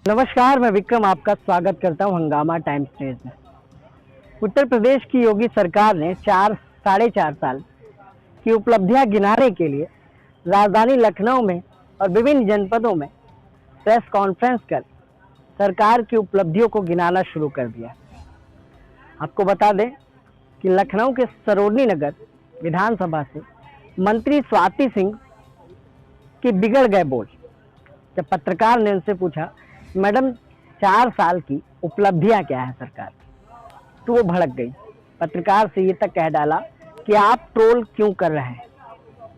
नमस्कार, मैं विक्रम आपका स्वागत करता हूं हंगामा टाइम्स न्यूज में। उत्तर प्रदेश की योगी सरकार ने साढ़े चार साल की उपलब्धियां गिनाने के लिए राजधानी लखनऊ में और विभिन्न जनपदों में प्रेस कॉन्फ्रेंस कर सरकार की उपलब्धियों को गिनाना शुरू कर दिया। आपको बता दें कि लखनऊ के सरोजनी नगर विधानसभा से मंत्री स्वाति सिंह के बिगड़ गए बोल। जब पत्रकार ने उनसे पूछा, मैडम 4 साल की उपलब्धियां क्या है सरकार की, तो वो भड़क गई। पत्रकार से ये तक कह डाला कि आप ट्रोल क्यों कर रहे हैं,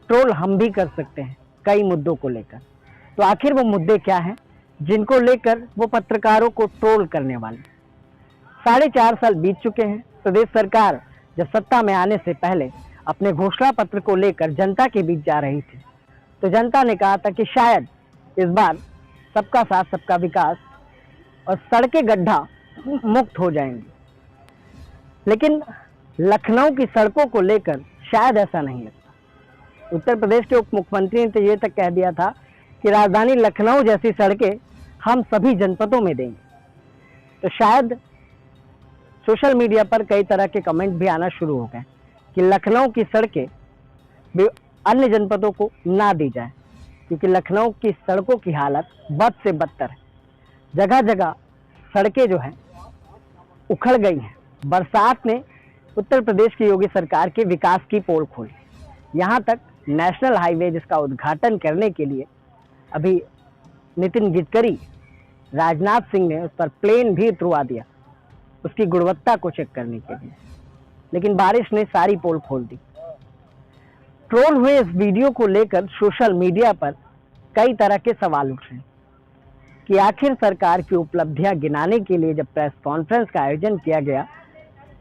ट्रोल हम भी कर सकते हैं कई मुद्दों को लेकर। तो आखिर वो मुद्दे क्या हैं जिनको लेकर वो पत्रकारों को ट्रोल करने वाले। 4.5 साल बीत चुके हैं। प्रदेश सरकार जब सत्ता में आने से पहले अपने घोषणा पत्र को लेकर जनता के बीच जा रही थी, तो जनता ने कहा था कि शायद इस बार सबका साथ सबका विकास और सड़कें गड्ढा मुक्त हो जाएंगी। लेकिन लखनऊ की सड़कों को लेकर शायद ऐसा नहीं लगता। उत्तर प्रदेश के उप मुख्यमंत्री ने तो ये तक कह दिया था कि राजधानी लखनऊ जैसी सड़कें हम सभी जनपदों में देंगे। तो शायद सोशल मीडिया पर कई तरह के कमेंट भी आना शुरू हो गए कि लखनऊ की सड़कें भी अन्य जनपदों को ना दी जाए, क्योंकि लखनऊ की सड़कों की हालत बद से बदतर है। जगह जगह सड़कें जो हैं उखड़ गई हैं। बरसात ने उत्तर प्रदेश की योगी सरकार के विकास की पोल खोली। यहाँ तक नेशनल हाईवे जिसका उद्घाटन करने के लिए अभी नितिन गडकरी, राजनाथ सिंह ने उस पर प्लेन भी उतरवा दिया उसकी गुणवत्ता को चेक करने के लिए, लेकिन बारिश ने सारी पोल खोल दी। ट्रोल हुए इस वीडियो को लेकर सोशल मीडिया पर कई तरह के सवाल उठ रहे हैं कि आखिर सरकार की उपलब्धियां गिनाने के लिए जब प्रेस कॉन्फ्रेंस का आयोजन किया गया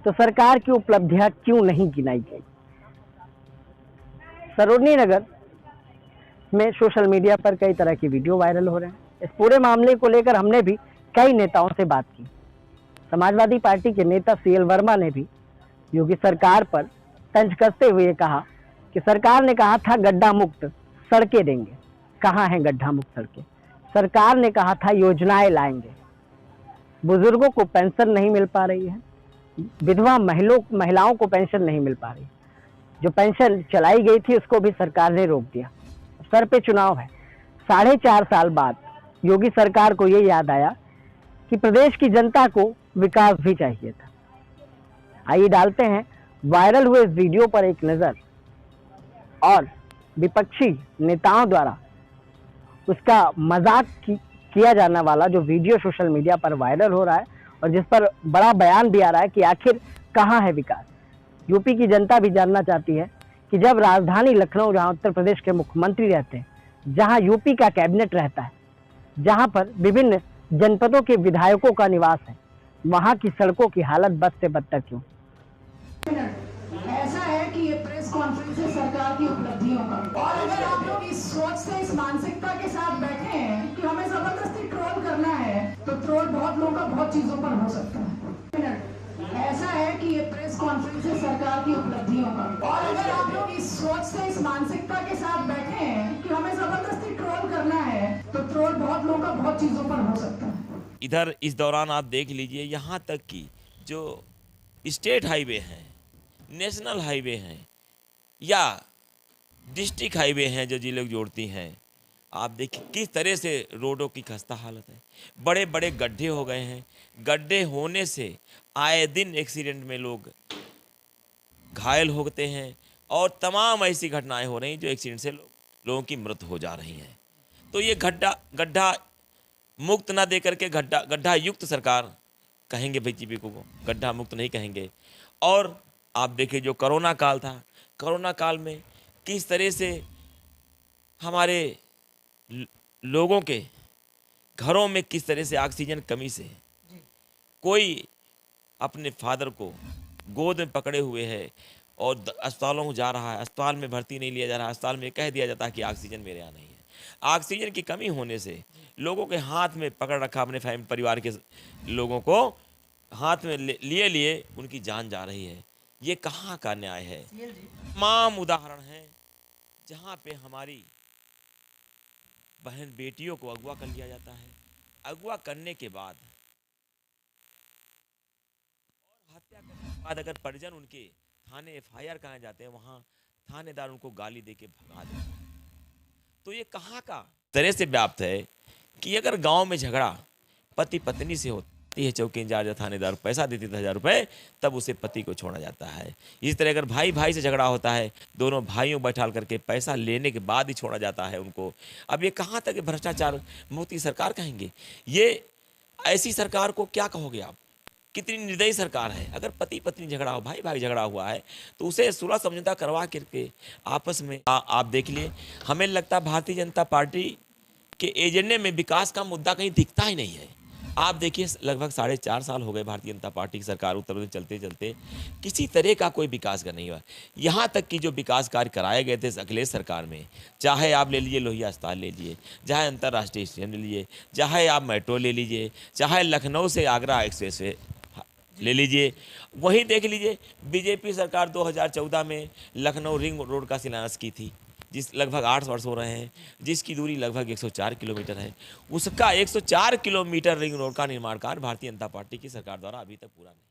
तो सरकार की उपलब्धियां क्यों नहीं गिनाई गई। सरोजनी नगर में सोशल मीडिया पर कई तरह की वीडियो वायरल हो रहे हैं। इस पूरे मामले को लेकर हमने भी कई नेताओं से बात की। समाजवादी पार्टी के नेता CL वर्मा ने भी योगी सरकार पर तंज कसते हुए कहा कि सरकार ने कहा था गड्ढा मुक्त सड़कें देंगे, कहाँ है गड्ढा मुक्त सड़कें। सरकार ने कहा था योजनाएं लाएंगे, बुजुर्गों को पेंशन नहीं मिल पा रही है, विधवा महिलाओं को पेंशन नहीं मिल पा रही। जो पेंशन चलाई गई थी उसको भी सरकार ने रोक दिया। सर पे चुनाव है। 4.5 साल बाद योगी सरकार को ये याद आया कि प्रदेश की जनता को विकास भी चाहिए था। आइए डालते हैं वायरल हुए इस वीडियो पर एक नज़र और विपक्षी नेताओं द्वारा उसका मजाक किया जाने वाला जो वीडियो सोशल मीडिया पर वायरल हो रहा है और जिस पर बड़ा बयान भी आ रहा है कि आखिर कहाँ है विकास। यूपी की जनता भी जानना चाहती है कि जब राजधानी लखनऊ, जहाँ उत्तर प्रदेश के मुख्यमंत्री रहते हैं, जहाँ यूपी का कैबिनेट रहता है, जहाँ पर विभिन्न जनपदों के विधायकों का निवास है, वहाँ की सड़कों की हालत बद से बदतर क्यों। ऐसा है कि ये प्रेस कॉन्फ्रेंस है सरकार की उपलब्धियों का, और अगर आप लोग इस सोच से, इस मानसिकता के साथ बैठे हैं कि हमें जबरदस्ती ट्रोल करना है, तो ट्रोल बहुत लोगों का बहुत चीजों पर हो सकता है। ऐसा है कि ये प्रेस कॉन्फ्रेंस है सरकार की उपलब्धियों का, और अगर आप लोग इस सोच से, इस मानसिकता के साथ बैठे हैं कि हमें जबरदस्ती ट्रोल करना है, तो ट्रोल बहुत लोगों का बहुत चीजों पर हो सकता है। इधर इस दौरान आप देख लीजिए, यहाँ तक कि जो स्टेट हाईवे हैं, नेशनल हाईवे हैं या डिस्ट्रिक्ट हाईवे हैं जो जिले को जोड़ती हैं, आप देखिए किस तरह से रोडों की खस्ता हालत है। बड़े बड़े गड्ढे हो गए हैं। गड्ढे होने से आए दिन एक्सीडेंट में लोग घायल होते हैं और तमाम ऐसी घटनाएं हो रही हैं जो एक्सीडेंट से लोगों की मृत्यु हो जा रही हैं। तो ये गड्ढा मुक्त ना दे करके गड्ढा युक्त सरकार कहेंगे बीजेपी को, गड्ढा मुक्त नहीं कहेंगे। और आप देखिए जो कोरोना काल था, कोरोना काल में किस तरह से हमारे लोगों के घरों में किस तरह से ऑक्सीजन कमी से कोई अपने फादर को गोद में पकड़े हुए है और अस्पतालों को जा रहा है, अस्पताल में भर्ती नहीं लिया जा रहा, अस्पताल में कह दिया जाता है कि ऑक्सीजन मेरे यहाँ नहीं है। ऑक्सीजन की कमी होने से लोगों के हाथ में पकड़ रखा, अपने फैमिली परिवार के लोगों को हाथ में लिए उनकी जान जा रही है। ये कहाँ का न्याय है। तमाम उदाहरण हैं जहाँ पे हमारी बहन बेटियों को अगवा कर लिया जाता है। अगवा करने के बाद और हत्या करने के बाद अगर परिजन उनके थाने एफआईआर कराए जाते हैं, वहाँ थानेदार उनको गाली दे के भगा देते हैं। तो ये कहाँ का तरह से व्याप्त है कि अगर गांव में झगड़ा पति पत्नी से होती है, चौकी इंचार्ज या थानेदार पैसा देते थे 1000 रुपये, तब उसे पति को छोड़ा जाता है। इस तरह अगर भाई भाई से झगड़ा होता है, दोनों भाइयों बैठाल करके पैसा लेने के बाद ही छोड़ा जाता है उनको। अब ये कहाँ तक भ्रष्टाचार मुक्ति सरकार कहेंगे? ये ऐसी सरकार को क्या कहोगे आप? कितनी निर्दयी सरकार है। अगर पति पत्नी झगड़ा हो, भाई भाई झगड़ा हुआ है, तो उसे सुलह समझौता करवा करके आपस में आप देख लिए। हमें लगता है भारतीय जनता पार्टी के एजेंडे में विकास का मुद्दा कहीं दिखता ही नहीं है। आप देखिए लगभग 4.5 साल हो गए भारतीय जनता पार्टी की सरकार उत्तर प्रदेश चलते चलते, किसी तरह का कोई विकास का नहीं हुआ। यहाँ तक कि जो विकास कार्य कराए गए थे अखिलेश सरकार में, चाहे आप ले लीजिए लोहिया अस्पताल ले लीजिए, चाहे अंतर्राष्ट्रीय स्टेशन ले लीजिए, चाहे आप मेट्रो ले लीजिए, चाहे लखनऊ से आगरा एक्सप्रेस वे ले लीजिए, वहीं देख लीजिए बीजेपी सरकार 2014 में लखनऊ रिंग रोड का शिलान्यास की थी, जिस लगभग 8 वर्ष हो रहे हैं, जिसकी दूरी लगभग 104 किलोमीटर है। उसका 104 किलोमीटर रिंग रोड का निर्माण कार्य भारतीय जनता पार्टी की सरकार द्वारा अभी तक पूरा नहीं।